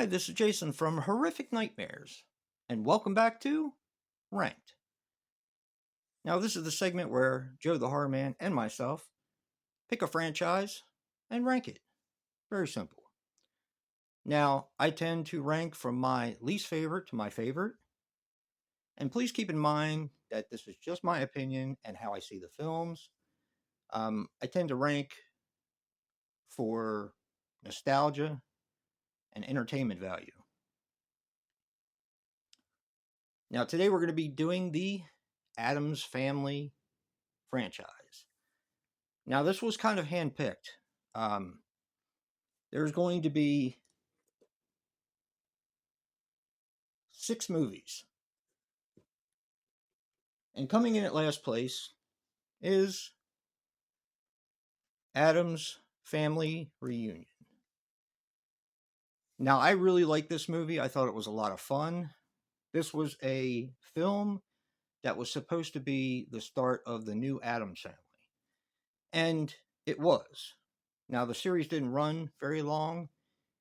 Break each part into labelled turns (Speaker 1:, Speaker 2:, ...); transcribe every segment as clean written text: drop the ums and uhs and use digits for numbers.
Speaker 1: this is Jason from Horrific Nightmares, and welcome back to Ranked. Now, this is the segment where Joe the Horror Man and myself pick a franchise and rank it. Very simple. Now, I tend to rank from my least favorite to my favorite, and please keep in mind that this is just my opinion and how I see the films. I tend to rank for nostalgia and entertainment value. Now, today we're going to be doing the Addams Family franchise. Now, this was kind of handpicked. There's going to be 6 movies. And coming in at last place is Addams Family Reunion. Now, I really liked this movie. I thought it was a lot of fun. This was a film that was supposed to be the start of the new Addams Family. And it was. Now, the series didn't run very long,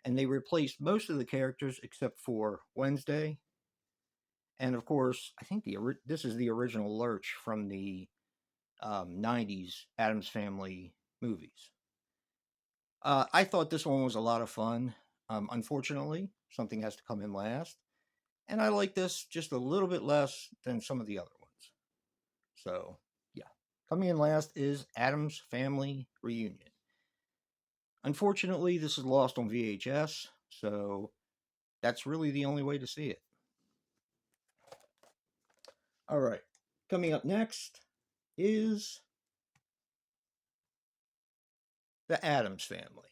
Speaker 1: and they replaced most of the characters except for Wednesday. And of course, I think this is the original Lurch from the 90s Addams Family movies. I thought this one was a lot of fun. Unfortunately, something has to come in last. And I like this just a little bit less than some of the other ones. So, yeah. Coming in last is Addams Family Reunion. Unfortunately, this is lost on VHS, so that's really the only way to see it. All right. Coming up next is the Addams Family.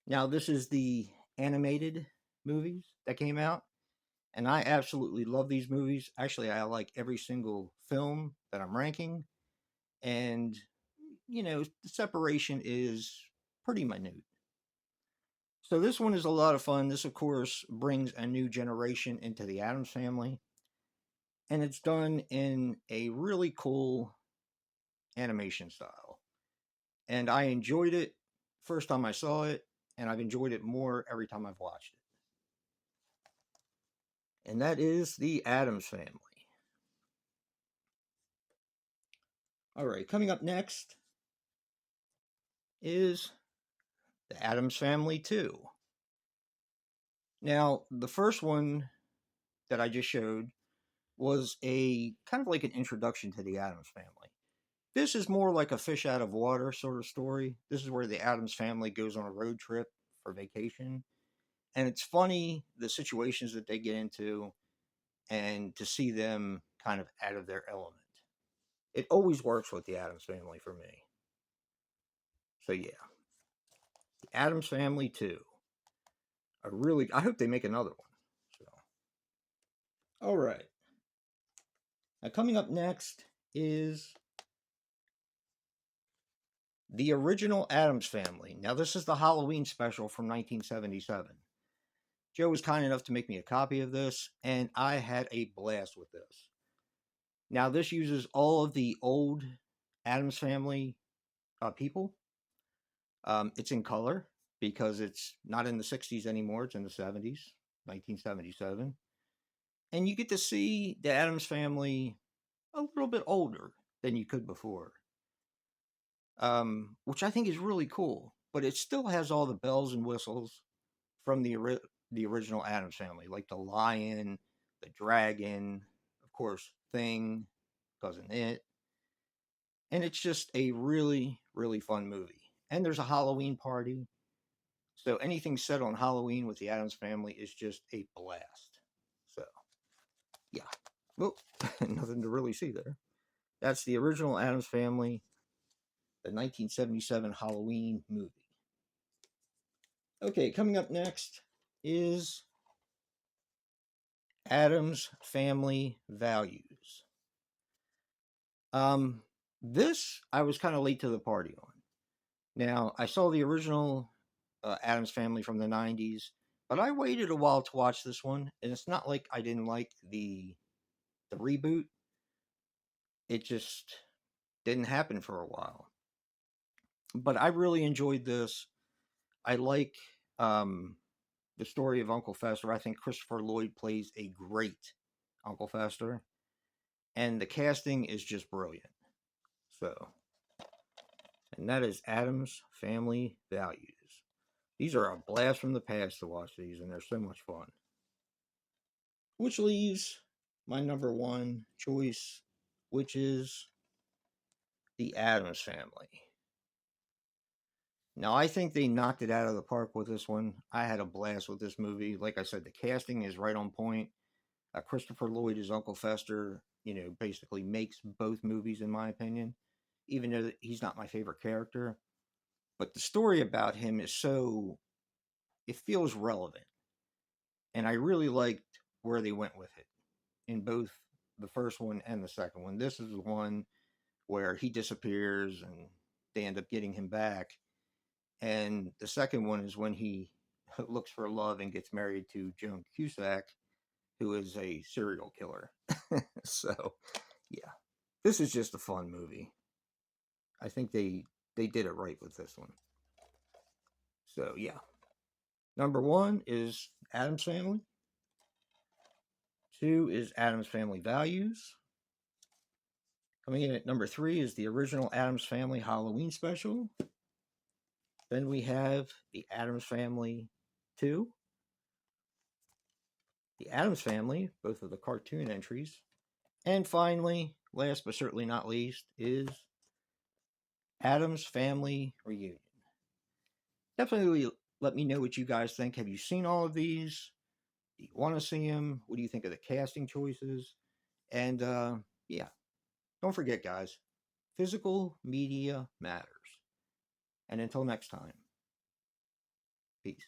Speaker 1: Now, this is the animated movies that came out, and I absolutely love these movies. Actually, I like every single film that I'm ranking, and, the separation is pretty minute. So this one is a lot of fun. This, of course, brings a new generation into the Addams Family, and it's done in a really cool animation style. And I enjoyed it first time I saw it, and I've enjoyed it more every time I've watched it. And that is the Addams Family. All right, coming up next is the Addams Family 2. Now, the first one that I just showed was a kind of like an introduction to the Addams Family. This is more like a fish out of water sort of story. This is where the Addams Family goes on a road trip for vacation. And it's funny the situations that they get into and to see them kind of out of their element. It always works with the Addams Family for me. So yeah, the Addams Family 2. I hope they make another one. So, all right. Now coming up next is the original Addams Family. Now this is the Halloween special from 1977. Joe was kind enough to make me a copy of this, and I had a blast with this. Now this uses all of the old Addams Family people. It's in color because it's not in the 60s anymore. It's in the 70s, 1977. And you get to see the Addams Family a little bit older than you could before, which I think is really cool. But it still has all the bells and whistles from the original Addams Family, like the lion, the dragon, of course, Thing, Cousin It. And it's just a really, really fun movie. And there's a Halloween party. So anything set on Halloween with the Addams Family is just a blast. So, yeah. Well, nothing to really see there. That's the original Addams Family, the 1977 Halloween movie. Okay, coming up next is Addams Family Values. This I was kind of late to the party on. Now, I saw the original Addams Family from the 90s, but I waited a while to watch this one, and it's not like I didn't like the reboot. It just didn't happen for a while. But I really enjoyed this. I like the the story of Uncle Fester. I think Christopher Lloyd plays a great Uncle Fester, and the casting is just brilliant. So, and that is Addams Family Values. These are a blast from the past to watch these, and they're so much fun. Which leaves my number one choice, which is the Addams Family. Now, I think they knocked it out of the park with this one. I had a blast with this movie. Like I said, the casting is right on point. Christopher Lloyd as Uncle Fester, basically makes both movies, in my opinion, even though he's not my favorite character. But the story about him is it feels relevant. And I really liked where they went with it in both the first one and the second one. This is the one where he disappears and they end up getting him back. And the second one is when he looks for love and gets married to Joan Cusack, who is a serial killer. So, yeah, this is just a fun movie. I think they did it right with this one. So, yeah. Number one is Addams Family. Two is Addams Family Values. Coming in at number three is the original Addams Family Halloween special. Then we have the Addams Family 2, the Addams Family, both of the cartoon entries. And finally, last but certainly not least, is Addams Family Reunion. Definitely let me know what you guys think. Have you seen all of these? Do you want to see them? What do you think of the casting choices? And yeah, don't forget, guys, physical media matters. And until next time, peace.